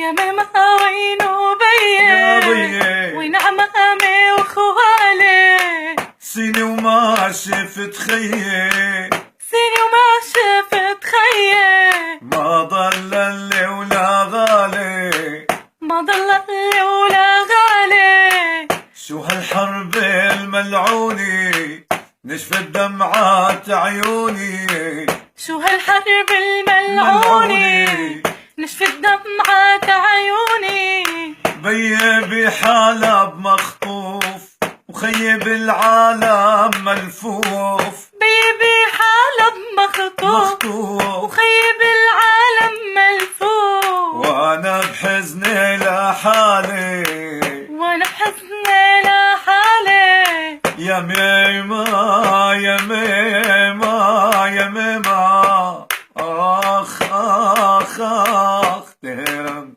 يا ماما وينو بيه وين عمامي واخوالي سني وما شفت خيي سني وما شفت خيي ما ضل اللي ولا غالي ما ضل اللي ولا غالي شو هالحرب الملعوني نشفت دمعات عيوني شو هالحرب الملعوني نشفت دمعات عيوني بي بحلب مخطوف وخيي بالعالم ملفوف بي بحلب مخطوف وخيي بالعالم ملفوف وانا بحزني لحالي وانا بحزني لحالي يا ميمة يا ميمة يا ميمة آخ آخ آخ تهرم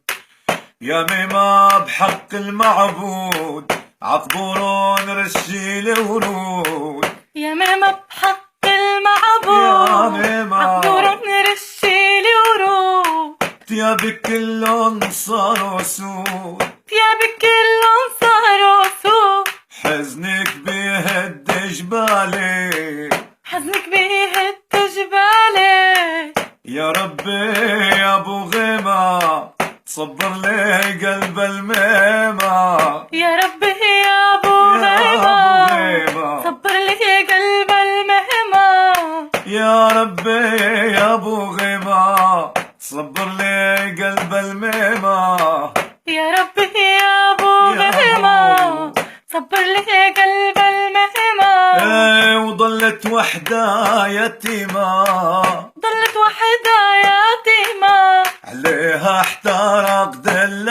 يا ميمة بحق المعبود عطبورون رشي الورود يا ماما بحق المعبود يا ميمة عطبورون رشي الورود ثيابك كلهم صاروا سود ثيابك كلهم صاروا سود حزنك بيهد جبالي حزنك بيهد جبالي يا ربي يا ابو غيمة صبر لي قلب الميمة يا ربي يا ابو غيمة صبر لي قلب المهمة يا ربي يا ابو غيمة صبر لي قلب الميمة يا ربي يا ابو غيمة صبر لي قلب المهمة ايه وضلت وحدة يتيمة ضلت وحدة يتيمة عليها احترق دل